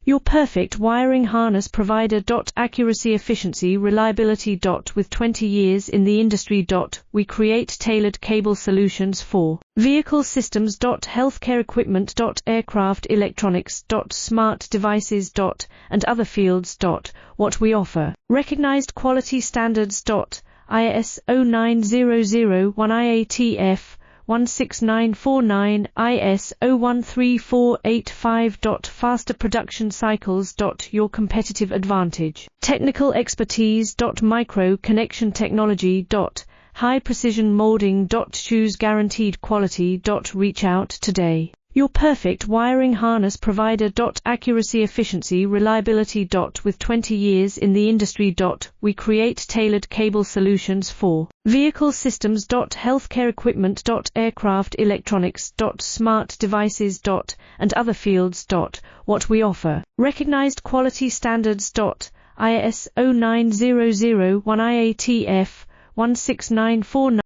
Your perfect wiring harness provider. Accuracy, efficiency, reliability. With 20 years in the industry. We create tailored cable solutions for vehicle systems. Healthcare equipment. Aircraft electronics. Smart devices. And other fields. What we offer. Recognized quality standards. ISO 9001 IATF 16949 ISO 13485. Faster production cycles. Your competitive advantage. Technical expertise. Micro connection technology. High precision molding. Choose guaranteed quality. Reach out today. Your perfect wiring harness provider. Accuracy, efficiency, reliability. With 20 years in the industry. We create tailored cable solutions for vehicle systems. Healthcare equipment. Aircraft electronics. Smart devices. And other fields. What we offer. Recognized quality standards. ISO 9001 IATF 16949